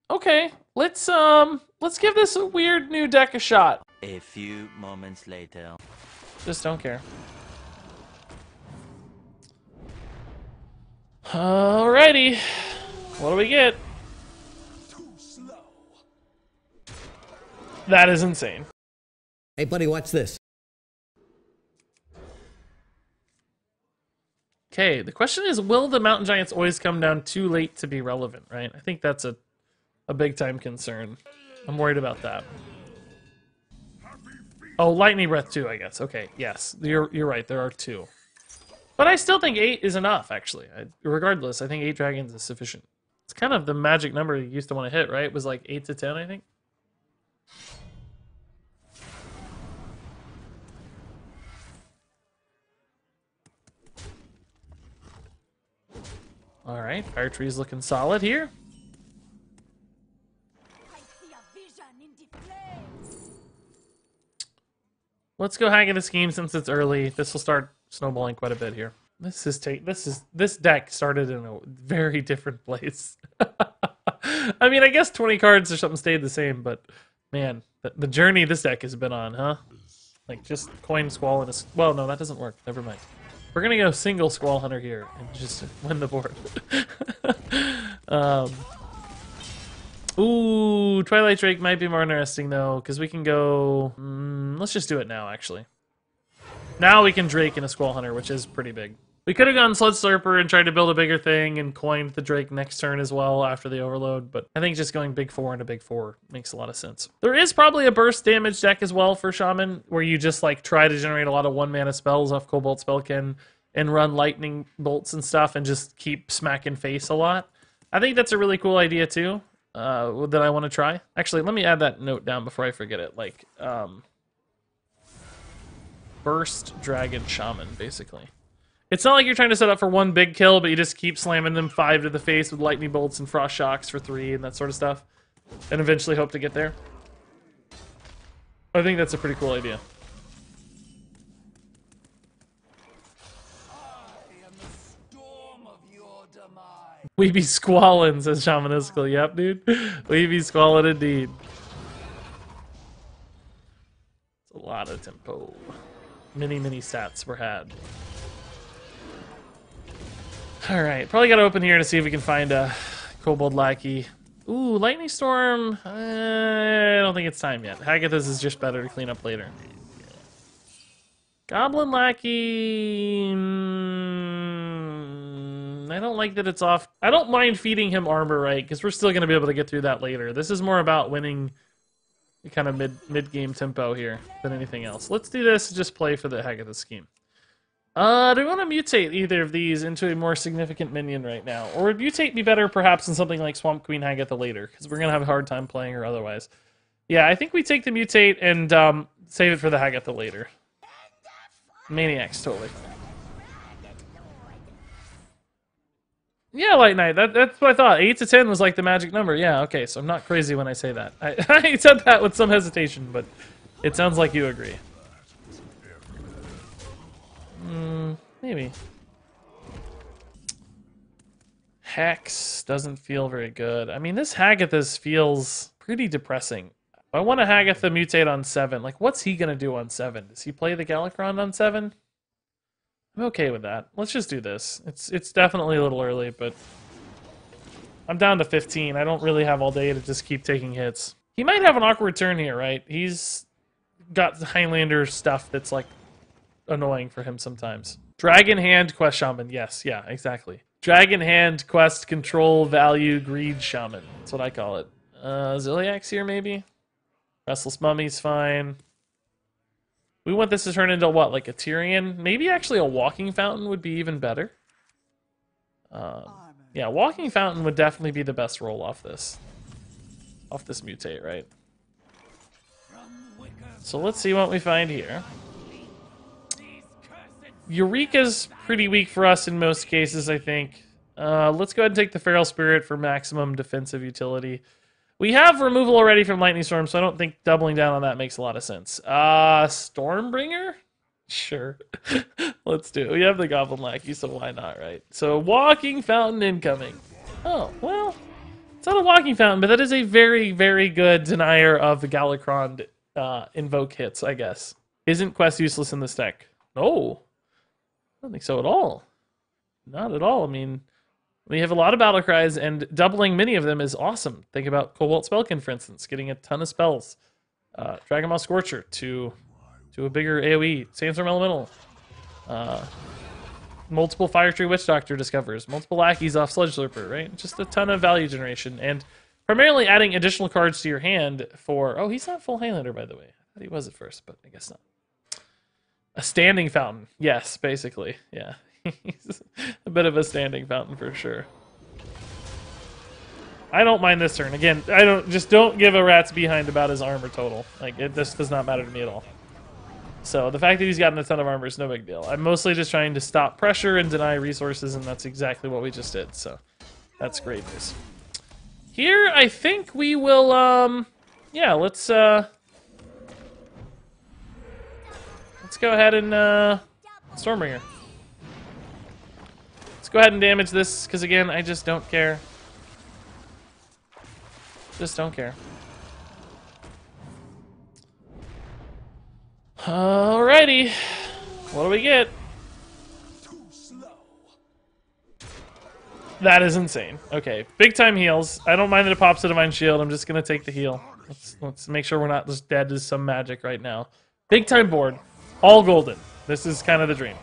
Okay, let's give this a weird new deck a shot. A few moments later. Just don't care. Alrighty, what do we get? That is insane. Hey, buddy, watch this. Okay, the question is, will the Mountain Giants always come down too late to be relevant, right? I think that's a big time concern. I'm worried about that. Oh, Lightning Breath too, I guess. Okay, yes, you're right, there are two. But I still think 8 is enough, actually. Regardless, I think 8 dragons is sufficient. It's kind of the magic number you used to want to hit, right? It was like 8 to 10, I think. All right, Fire Tree's looking solid here. Let's go hang in the scheme since it's early. This will start snowballing quite a bit here. This deck started in a very different place. I mean, I guess 20 cards or something stayed the same, but man, the journey this deck has been on, huh? Like just coin Squall and a... Well, no, that doesn't work. Never mind. We're gonna go single Squall Hunter here and just win the board. Ooh, Twilight Drake might be more interesting though, because we can go... let's just do it now, actually. Now we can Drake in a Squall Hunter, which is pretty big. We could have gone Sludge Slurper and tried to build a bigger thing and coined the Drake next turn as well after the Overload, but I think just going big 4 into big 4 makes a lot of sense. There is probably a burst damage deck as well for Shaman, where you just like try to generate a lot of 1-mana spells off Cobalt Spellkin and run lightning bolts and stuff and just keep smacking face a lot. I think that's a really cool idea too, that I want to try. Actually, let me add that note down before I forget it. Like, burst dragon shaman, basically. It's not like you're trying to set up for one big kill, but you just keep slamming them 5 to the face with lightning bolts and frost shocks for 3 and that sort of stuff, and eventually hope to get there. I think that's a pretty cool idea. We be squallin', says Shamanistical. Yep, dude. We be squallin' indeed. It's a lot of tempo. Many stats were had. Alright, probably gotta open here to see if we can find a Kobold Lackey. Ooh, Lightning Storm. I don't think it's time yet. Hagathas is just better to clean up later. Goblin Lackey... I don't like that it's off. I don't mind feeding him armor, right? Because we're still going to be able to get through that later. This is more about winning kind of mid-game tempo here than anything else. Let's do this and just play for the heck of the scheme. Do we want to mutate either of these into a more significant minion right now? Or would mutate be better perhaps in something like Swamp Queen Hagatha later? Because we're going to have a hard time playing her otherwise. Yeah, I think we take the mutate and save it for the Hagatha later. Maniacs, totally. Yeah, Light Knight. That's what I thought. 8 to 10 was like the magic number. Yeah, okay, so I'm not crazy when I say that. I said that with some hesitation, but it sounds like you agree. Maybe. Hex doesn't feel very good. I mean, this Hagathas feels pretty depressing. I want to Hagatha mutate on 7. Like, what's he going to do on 7? Does he play the Galakron on 7? I'm okay with that. Let's just do this. It's definitely a little early, but I'm down to 15. I don't really have all day to just keep taking hits. He might have an awkward turn here, right? He's got Highlander stuff that's like annoying for him sometimes. Dragon Hand Quest Shaman. Yes, yeah, exactly. Dragon Hand Quest Control Value Greed Shaman. That's what I call it. Ziliax here, maybe? Restless Mummy's fine. We want this to turn into what, like a Tyrion? Maybe actually a Walking Fountain would be even better. Yeah, Walking Fountain would definitely be the best roll off this. Off this mutate, right? So let's see what we find here. Eureka's pretty weak for us in most cases, I think. Let's go ahead and take the Feral Spirit for maximum defensive utility. We have removal already from Lightning Storm, so I don't think doubling down on that makes a lot of sense. Stormbringer? Sure. Let's do it. We have the Goblin Lackey, so why not, right? So, Walking Fountain incoming. Oh, well, It's not a walking fountain, but that is a very, very good denier of the Galakron invoke hits, I guess. Isn't quest useless in this deck? No. I don't think so at all. Not at all. I mean, we have a lot of battle cries, and doubling many of them is awesome. Think about Cobalt Spellkin, for instance, getting a ton of spells. Dragonmaw Scorcher to a bigger AoE. Sandstorm Elemental. Multiple Fire Tree Witch Doctor discovers. Multiple lackeys off Sludge Slurper, right? Just a ton of value generation. And primarily adding additional cards to your hand for... Oh, he's not full Highlander, by the way. I thought he was at first, but I guess not. A standing fountain. Yes, basically. Yeah. He's a bit of a standing fountain for sure. I don't mind this turn. Again, don't give a rat's behind about his armor total. Like, this does not matter to me at all. So the fact that he's gotten a ton of armor is no big deal. I'm mostly just trying to stop pressure and deny resources, and that's exactly what we just did. So that's great news. Here, I think we will, yeah, let's go ahead and, Stormbringer. Let's go ahead and damage this, because again, I just don't care. Just don't care. Alrighty. What do we get? That is insane. Okay, big time heals. I don't mind that it pops a Divine Shield. I'm just gonna take the heal. Let's make sure we're not just dead to some magic right now. Big time board. All golden. This is kind of the dream.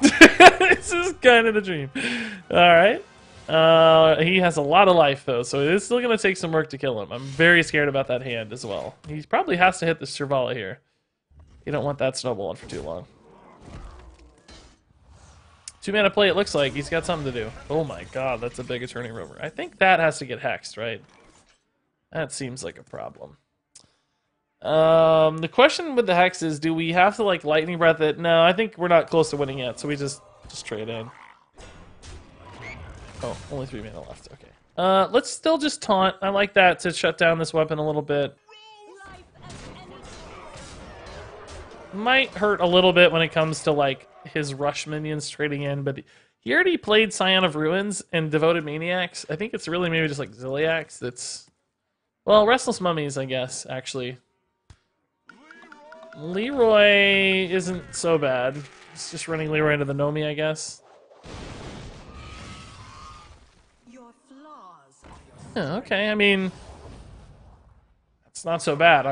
This is kind of the dream. Alright. He has a lot of life, though, so it is still going to take some work to kill him. I'm very scared about that hand as well. He probably has to hit the Servala here. You don't want that snowballing for too long. 2-mana play, it looks like. He's got something to do. Oh my god, that's a big Attorney Rover. I think that has to get hexed, right? That seems like a problem. The question with the hex is, do we have to, like, Lightning Breath it? No, I think we're not close to winning yet, so we just trade in. Oh, only 3 mana left. Okay. Let's still just taunt. I like that to shut down this weapon a little bit. Might hurt a little bit when it comes to, like, his rush minions trading in, but he already played Scion of Ruins and Devoted Maniacs. I think it's really maybe just like Ziliax that's... Well, Restless Mummies, I guess, actually. Leroy isn't so bad. It's just running Leroy into the Nomi, I guess. Yeah, okay, I mean... It's not so bad.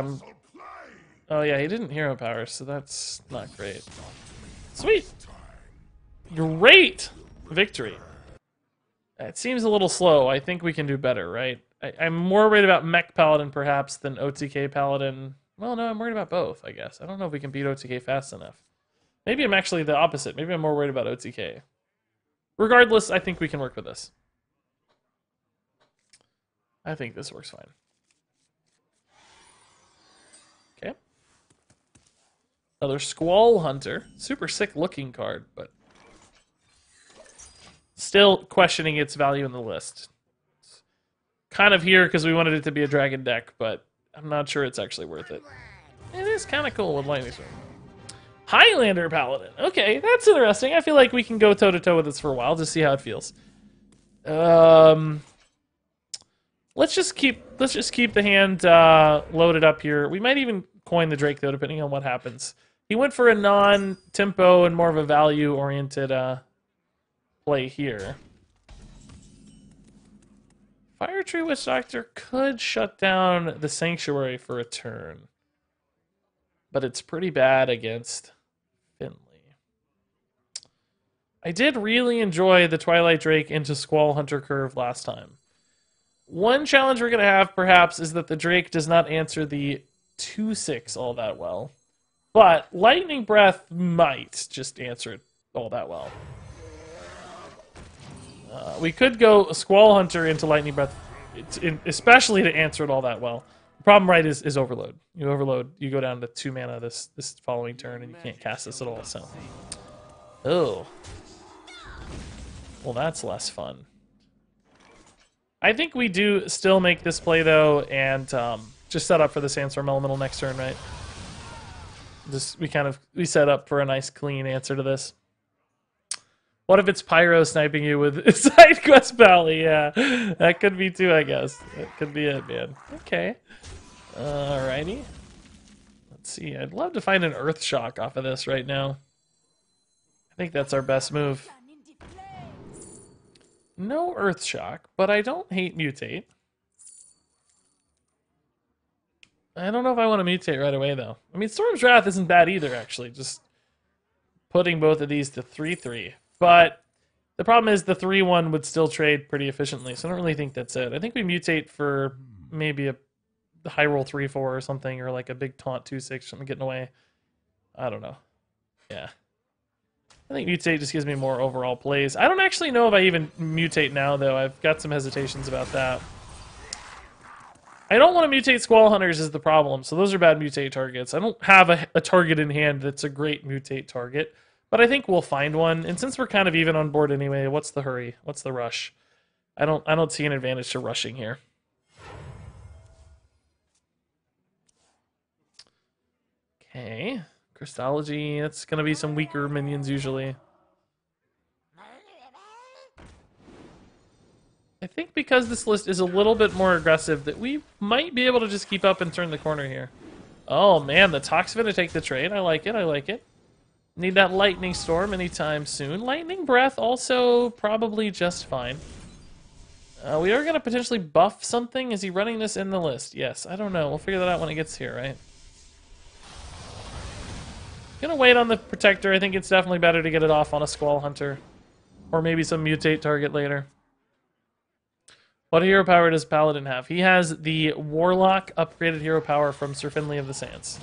Oh yeah, he didn't hero power, so that's not great. Sweet! Great victory! It seems a little slow. I think we can do better, right? I'm more worried about Mech Paladin, perhaps, than OTK Paladin. Well, no, I'm worried about both, I guess. I don't know if we can beat OTK fast enough. Maybe I'm actually the opposite. Maybe I'm more worried about OTK. Regardless, I think we can work with this. I think this works fine. Okay. Another Squall Hunter. Super sick looking card, but still questioning its value in the list. It's kind of here because we wanted it to be a dragon deck, but I'm not sure it's actually worth it. It is kind of cool with Lightning Storm. Highlander Paladin. Okay, that's interesting. I feel like we can go toe-to-toe with this for a while, just see how it feels. Let's just keep the hand loaded up here. We might even coin the Drake, though, depending on what happens. He went for a non-tempo and more of a value-oriented play here. Fire Tree Witch Doctor could shut down the Sanctuary for a turn. But it's pretty bad against Finley. I did really enjoy the Twilight Drake into Squall Hunter curve last time. One challenge we're going to have, perhaps, is that the Drake does not answer the 2/6 all that well. But Lightning Breath might just answer it all that well. We could go Squall Hunter into Lightning Breath, especially to answer it all that well. The problem, right, is Overload. You overload, you go down to 2 mana this following turn, and you can't cast this at all, so... Oh. Well, that's less fun. I think we do still make this play, though, and just set up for the Sandstorm Elemental next turn, right? We set up for a nice, clean answer to this. What if it's Pyro sniping you with side quest Valley? Yeah, that could be too, I guess. That could be it, man. Okay. Alrighty. Let's see. I'd love to find an Earth Shock off of this right now. I think that's our best move. No Earth Shock, but I don't hate Mutate. I don't know if I want to mutate right away, though. I mean, Storm's Wrath isn't bad either, actually. Just putting both of these to 3/3. But the problem is the 3/1 would still trade pretty efficiently, so I don't really think that's it. I think we mutate for maybe a high roll 3/4 or something, or like a big taunt 2/6, something getting away. I don't know. Yeah. I think mutate just gives me more overall plays. I don't actually know if I even mutate now, though. I've got some hesitations about that. I don't want to mutate Squall Hunters is the problem, so those are bad mutate targets. I don't have a target in hand that's a great mutate target, but I think we'll find one. And since we're kind of even on board anyway, what's the hurry? What's the rush? I don't see an advantage to rushing here. Okay, Crystology. That's gonna be some weaker minions usually. I think because this list is a little bit more aggressive that we might be able to just keep up and turn the corner here. Oh man, the Tox's gonna take the trade. I like it, I like it. Need that Lightning Storm anytime soon. Lightning Breath also probably just fine. We are gonna potentially buff something. Is he running this in the list? Yes, I don't know. We'll figure that out when it gets here, right? Gonna wait on the Protector. I think it's definitely better to get it off on a Squall Hunter. Or maybe some mutate target later. What hero power does Paladin have? He has the Warlock upgraded hero power from Sir Finley of the Sands.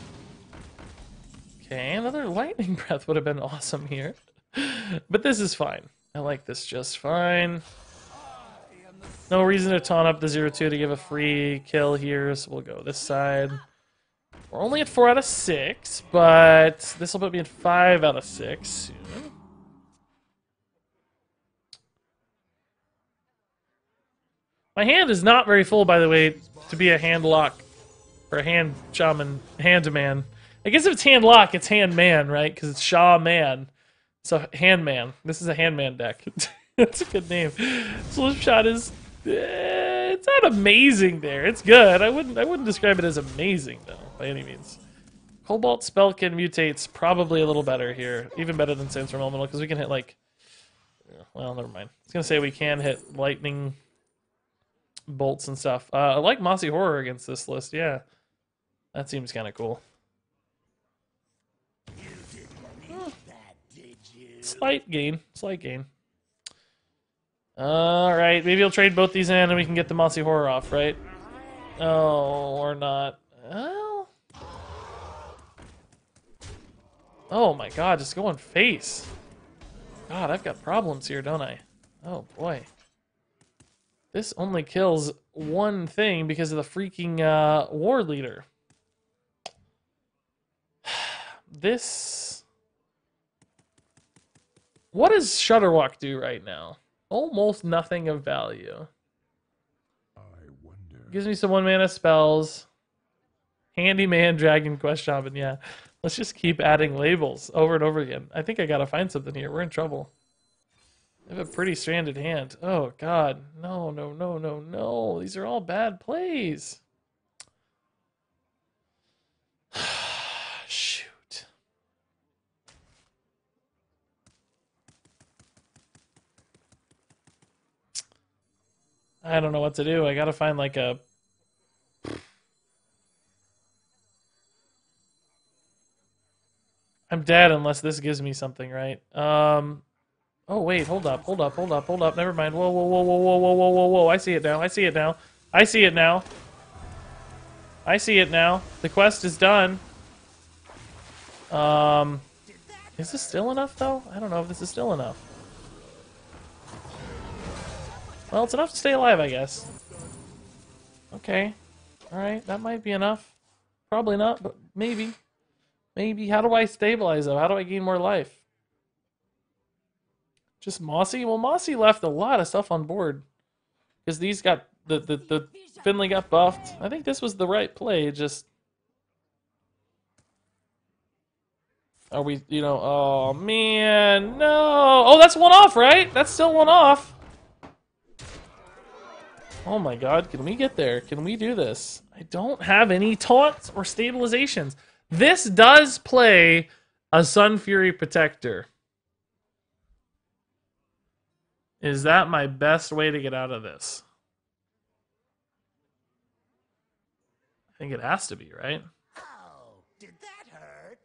Okay, another Lightning Breath would have been awesome here. But this is fine. I like this just fine. No reason to taunt up the 0-2 to give a free kill here, so we'll go this side. We're only at 4 out of 6, but this will put me at 5 out of 6 soon. My hand is not very full, by the way, to be a hand lock or a hand shaman, hand man. I guess if it's hand lock, it's hand man, right? Because it's Shaman. So hand man. This is a hand man deck. That's a good name. Slip shot is it's not amazing there. It's good. I wouldn't describe it as amazing though, by any means. Cobalt Spellkin mutates probably a little better here. Even better than Sandstorm Elemental, because we can hit like well, never mind. I was gonna say we can hit lightning bolts and stuff. I like Mossy Horror against this list, yeah. That seems kind of cool. Slight gain. Slight gain. Alright, maybe he'll trade both these in and we can get the Mossy Horror off, right? Oh, or not. Well... Oh my god, just going face. God, I've got problems here, don't I? Oh boy. This only kills one thing because of the freaking war leader. This... What does Shutterwalk do right now? Almost nothing of value. I wonder. Gives me some 1-mana spells. Handyman, Dragon Quest Shaman, yeah. Let's just keep adding labels over and over again. I think I gotta find something here. We're in trouble. I have a pretty stranded hand. Oh, God. No, no, no, no, no. These are all bad plays. Shoot. I don't know what to do. I gotta find like a... I'm dead unless this gives me something, right? Oh, wait, hold up, hold up, hold up, hold up. Never mind. Whoa, whoa, whoa, whoa, whoa, whoa, whoa, whoa, whoa. I see it now. I see it now. I see it now. I see it now. The quest is done. Is this still enough, though? I don't know if this is still enough. Well, it's enough to stay alive, I guess. Okay. Alright, that might be enough. Probably not, but maybe. Maybe. How do I stabilize, though? How do I gain more life? Just Mossy? Well, Mossy left a lot of stuff on board. Because these got... The Finley got buffed. I think this was the right play, just... Are we, oh man, no. Oh, that's one off, right? That's still one off. Oh my god, can we get there? Can we do this? I don't have any taunts or stabilizations. This does play a Sun Fury Protector. Is that my best way to get out of this? I think it has to be, right? Oh, did that hurt?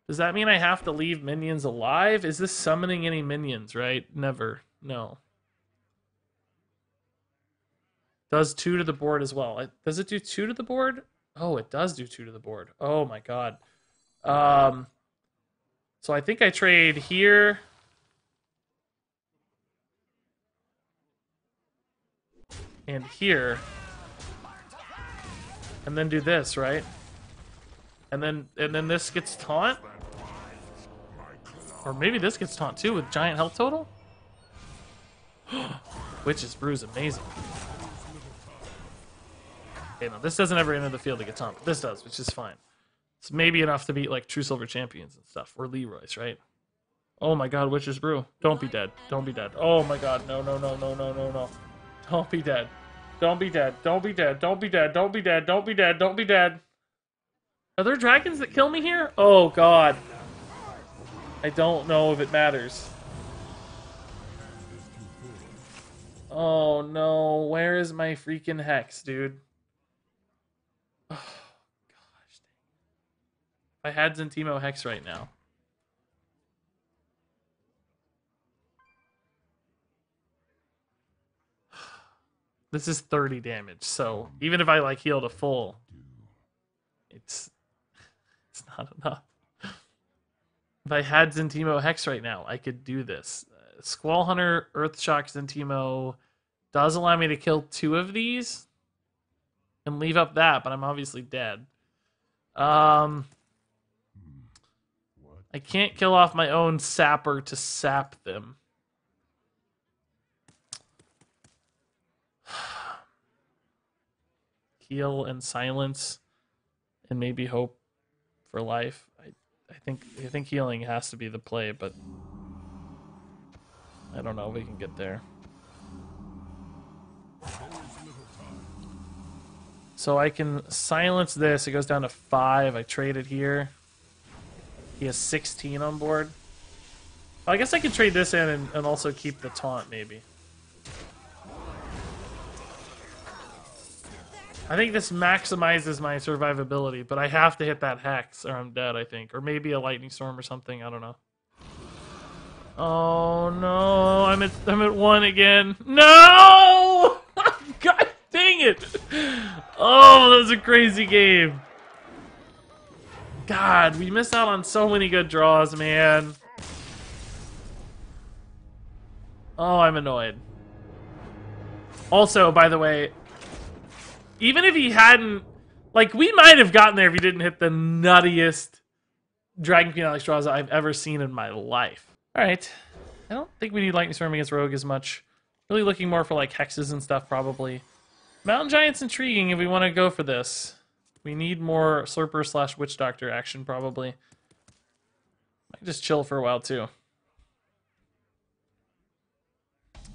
Does that mean I have to leave minions alive? Is this summoning any minions, right? Never. No. Does 2 to the board as well. Does it do 2 to the board? Oh, it does do 2 to the board. Oh my god. So I think I trade here. And here. And then do this, right? And then this gets taunt? Or maybe this gets taunt too with giant health total? Witch's Brew is amazing. Okay, no, this doesn't ever enter the field to get taunt, but this does, which is fine. It's maybe enough to beat like True Silver Champions and stuff, or Leroy's, right? Oh my god, Witch's Brew. Don't be dead. Don't be dead. Oh my god, no, no, no, no, no, no, no. Don't be dead. Don't be dead. Don't be dead. Don't be dead. Don't be dead. Don't be dead. Don't be dead. Are there dragons that kill me here? Oh god. I don't know if it matters. Oh no, where is my freaking hex, dude? Oh gosh. If I had Zentimo Hex right now. This is 30 damage, so even if I like healed a full, it's not enough. If I had Zentimo Hex right now, I could do this. Squall Hunter, Earthshock Zentimo does allow me to kill 2 of these and leave up that, but I'm obviously dead. I can't kill off my own sapper to sap them. Heal and silence and maybe hope for life. I think healing has to be the play, but I don't know if we can get there. So I can silence this. It goes down to 5. I trade it here. He has 16 on board. Well, I guess I could trade this in and also keep the taunt, maybe. I think this maximizes my survivability, but I have to hit that hex or I'm dead, I think. Or maybe a lightning storm or something, I don't know. Oh no, I'm at 1 again. No! God dang it! Oh, that was a crazy game. God, we missed out on so many good draws, man. Oh, I'm annoyed. Also, by the way, even if he hadn't, like, we might have gotten there if he didn't hit the nuttiest Dragon Queen Alex draws I've ever seen in my life. All right, I don't think we need Lightning Storm against Rogue as much. Really looking more for like hexes and stuff, probably. Mountain Giant's intriguing if we want to go for this. We need more Slurper / Witch Doctor action, probably. Might just chill for a while, too.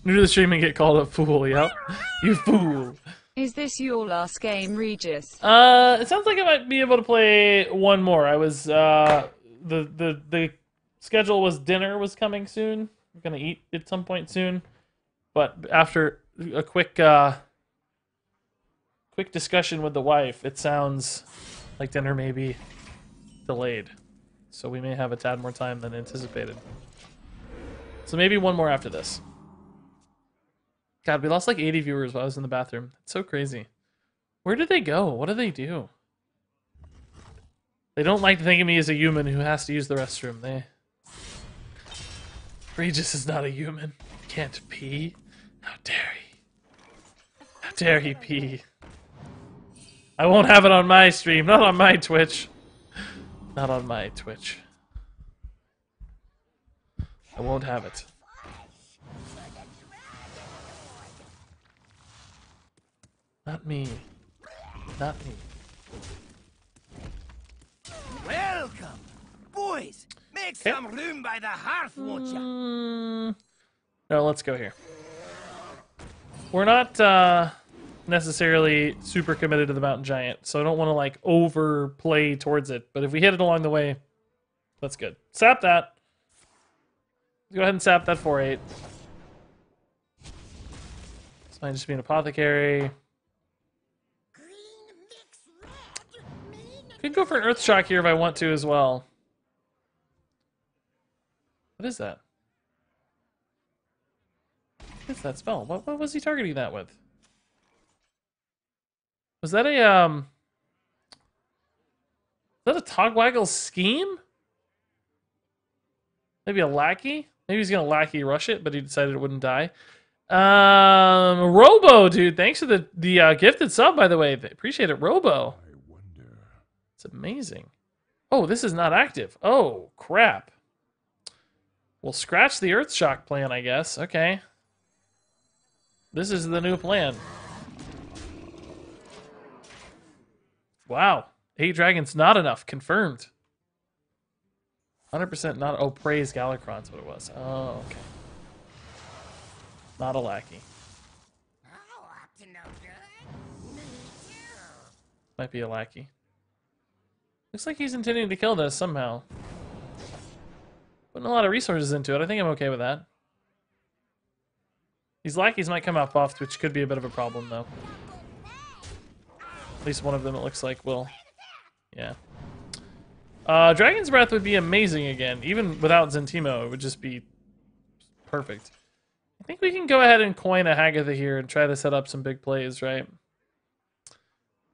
New to the stream and get called a fool, yep. You fool. Is this your last game, Regis? It sounds like I might be able to play one more. I was, the schedule was dinner was coming soon. I'm gonna eat at some point soon. But after a quick discussion with the wife, it sounds like dinner may be delayed. So we may have a tad more time than anticipated. So maybe one more after this. God, we lost like 80 viewers while I was in the bathroom. It's so crazy. Where did they go? What do they do? They don't like to think of me as a human who has to use the restroom. Regis is not a human. He can't pee. How dare he? How dare he pee? I won't have it on my stream. Not on my Twitch. Not on my Twitch. I won't have it. Not me. Not me. Welcome, Boys, make Okay. some room by the hearth, won't ya? No, let's go here. We're not necessarily super committed to the mountain giant, so I don't want to like overplay towards it. But if we hit it along the way, that's good. Sap that. Go ahead and sap that 4/8. This might just be an apothecary. Green mix red. Mean Could go for an earth shock here if I want to as well. What is that? What is that spell? What was he targeting that with? Was that a Togwaggle scheme? Maybe a lackey? Maybe he's gonna lackey rush it, but he decided it wouldn't die. Robo, dude, thanks for the gifted sub, by the way. Appreciate it, Robo. I wonder. It's amazing. Oh, this is not active. Oh, crap. We'll scratch the Earth Shock plan, I guess. Okay. This is the new plan. Wow. 8 dragons, not enough. Confirmed. 100% not. Oh, praise Galakron's what it was. Oh, okay. Not a lackey. Oh, up to no good. Me too. Might be a lackey. Looks like he's intending to kill this somehow. Putting a lot of resources into it. I think I'm okay with that. These lackeys might come out buffed, which could be a bit of a problem, though. At least one of them, it looks like, will. Yeah. Dragon's Breath would be amazing again. Even without Zentimo, it would just be perfect. I think we can go ahead and coin a Hagatha here and try to set up some big plays, right?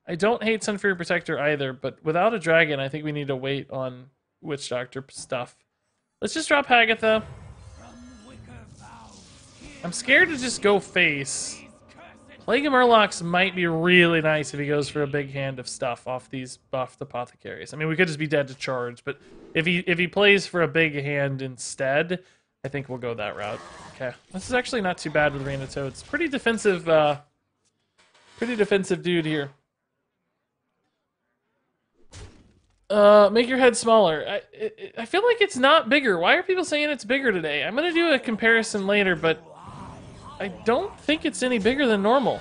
I don't hate Sunfury Protector either, but without a dragon, I think we need to wait on Witch Doctor stuff. Let's just drop Hagatha. I'm scared to just go face. Plague of Murlocs might be really nice if he goes for a big hand of stuff off these buffed apothecaries. I mean, we could just be dead to charge, but if he plays for a big hand instead, I think we'll go that route. Okay, this is actually not too bad with Rain of Toads. Pretty defensive dude here. Make your head smaller. I feel like it's not bigger. Why are people saying it's bigger today? I'm gonna do a comparison later, but I don't think it's any bigger than normal.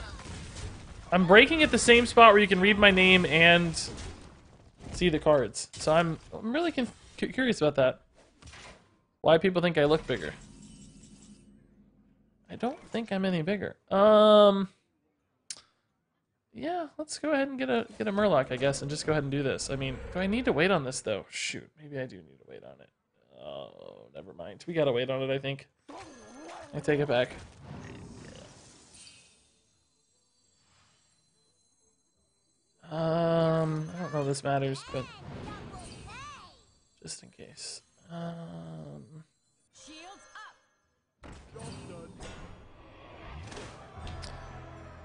I'm breaking at the same spot where you can read my name and see the cards. So I'm really curious about that. Why people think I look bigger. I don't think I'm any bigger. Yeah, let's go ahead and get a Murloc, I guess, and just go ahead and do this. I mean, do I need to wait on this though? Shoot, maybe I do need to wait on it. Oh, never mind. We gotta wait on it, I think. I take it back. I don't know if this matters, but just in case. Shields up.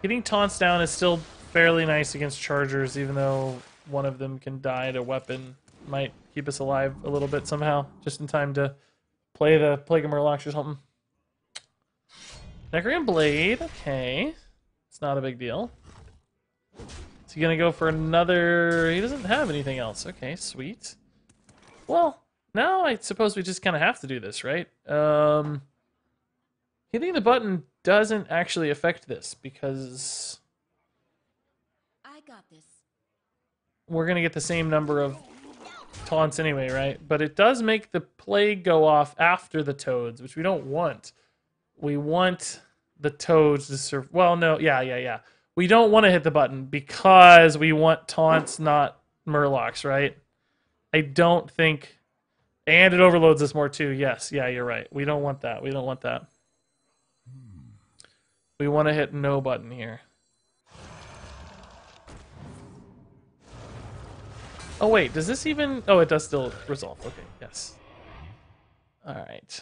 Getting taunts down is still fairly nice against chargers, even though one of them can die to weapon. Might keep us alive a little bit somehow, just in time to play the Plague of Murlocs or something. Necrogram Blade, okay. It's not a big deal. Is he gonna go for another? He doesn't have anything else. Okay, sweet. Well, now I suppose we just kind of have to do this, right? Hitting the button doesn't actually affect this because I got this. we're gonna get the same number of taunts anyway, right? But it does make the plague go off after the toads, which we don't want. We want the toads to serve. Well, no, yeah. We don't want to hit the button because we want taunts, not Murlocs, right? I don't think. And it overloads us more too. Yes, yeah, you're right. We don't want that. We don't want that. We want to hit no button here. Oh wait, does this even? Oh, it does still resolve. Okay, yes. All right.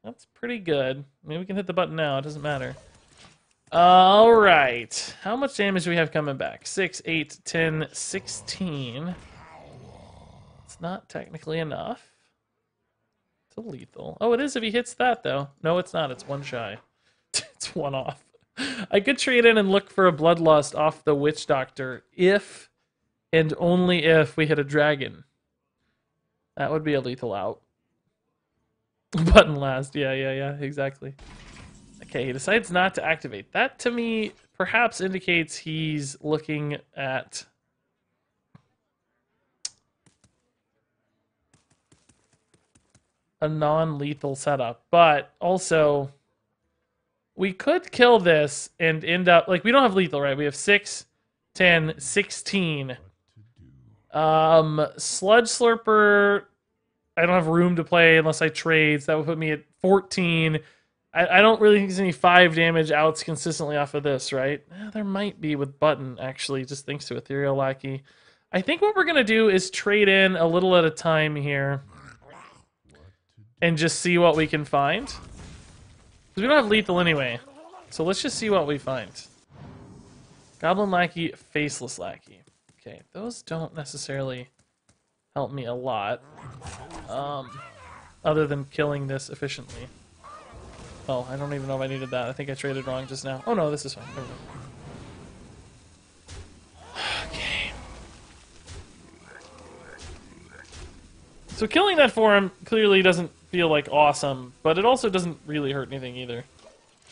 That's pretty good. I mean, we can hit the button now. It doesn't matter. All right. How much damage do we have coming back? 6, 8, 10, 16. It's not technically enough to lethal. Oh, it is if he hits that, though. No, it's not. It's one shy. It's one off. I could trade in and look for a Bloodlust off the Witch Doctor if and only if we hit a dragon. That would be a lethal out. Button last. Yeah, exactly. Okay, he decides not to activate. That, to me, perhaps indicates he's looking at... a non-lethal setup. But also, we could kill this and end up... Like, we don't have lethal, right? We have 6, 10, 16. Sludge Slurper... I don't have room to play unless I trade, so that would put me at 14. I don't really think there's any 5 damage outs consistently off of this, right? There might be with Button, actually, just thanks to Ethereal Lackey. I think what we're going to do is trade in a little at a time here and just see what we can find. Because we don't have lethal anyway, so let's just see what we find. Goblin Lackey, Faceless Lackey. Okay, those don't necessarily help me a lot, other than killing this efficiently. Oh, I don't even know if I needed that. I think I traded wrong just now. Oh no, this is fine. Okay. So killing that for him clearly doesn't feel like awesome, but it also doesn't really hurt anything either.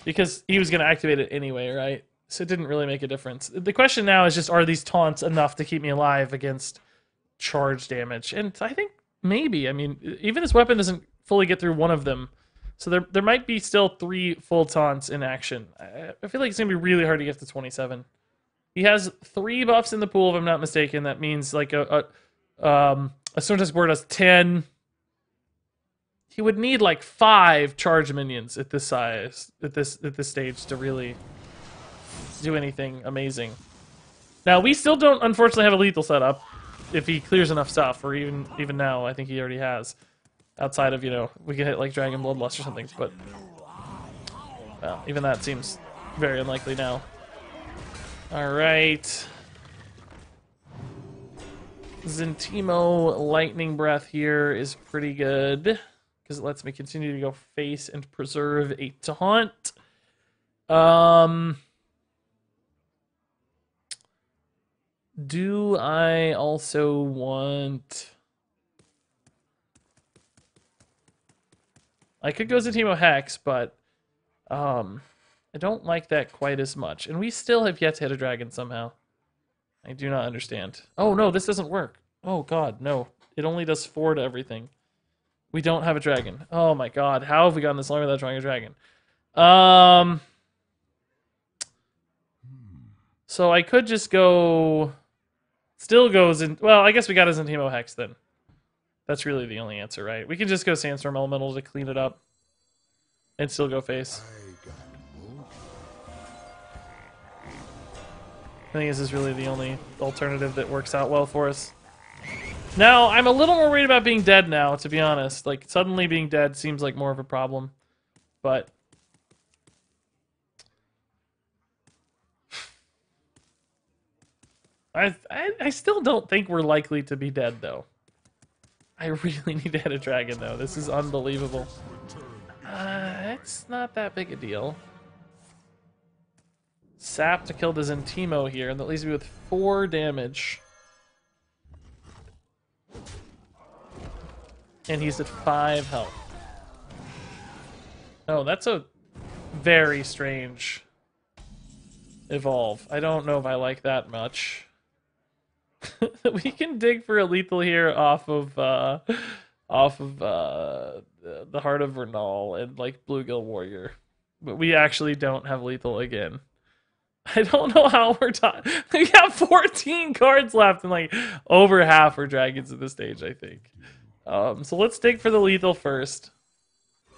Because he was going to activate it anyway, right? So it didn't really make a difference. The question now is just, are these taunts enough to keep me alive against charge damage? And I think maybe. I mean, even this weapon doesn't fully get through one of them. So there might be still 3 full taunts in action. I feel like it's going to be really hard to get to 27. He has 3 buffs in the pool, if I'm not mistaken. That means like a Stone Test board has 10. He would need like 5 charge minions at this size, at this stage to really do anything amazing. Now, we still don't, unfortunately, have a lethal setup if he clears enough stuff, or even now, I think he already has. Outside of, you know, we can hit like Dragon Bloodlust or something, but well, even that seems very unlikely now. Alright. Zentimo Lightning Breath here is pretty good, because it lets me continue to go face and preserve a taunt. Do I also want... I could go Zentimo Hex, but I don't like that quite as much. And we still have yet to hit a dragon somehow. I do not understand. Oh, no, this doesn't work. Oh, God, no. It only does 4 to everything. We don't have a dragon. Oh, my God. How have we gotten this long without drawing a dragon? So I could just go... Still goes in... Well, I guess we got a Zentimo Hex then. That's really the only answer, right? We can just go Sandstorm Elemental to clean it up. And still go face. I think this is really the only alternative that works out well for us. Now, I'm a little more worried about being dead now, to be honest. Like, suddenly being dead seems like more of a problem. But... I still don't think we're likely to be dead, though. I really need to hit a dragon, though. This is unbelievable. It's not that big a deal. Sap to kill the Zentimo here, and that leaves me with 4 damage. And he's at 5 health. Oh, that's a very strange evolve. I don't know if I like that much. We can dig for a lethal here off of the Heart of Vernal and like Bluegill Warrior, but we actually don't have lethal again. I don't know how we're talking. We have 14 cards left, and like over half are dragons at this stage, I think. So let's dig for the lethal first,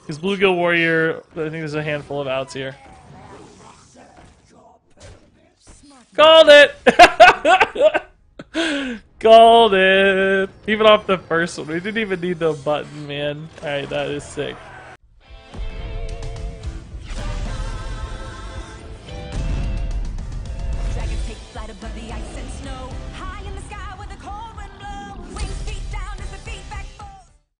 because Bluegill Warrior, I think there's a handful of outs here. Called it. Called it! Even off the first one. We didn't even need the button, man. Alright, that is sick.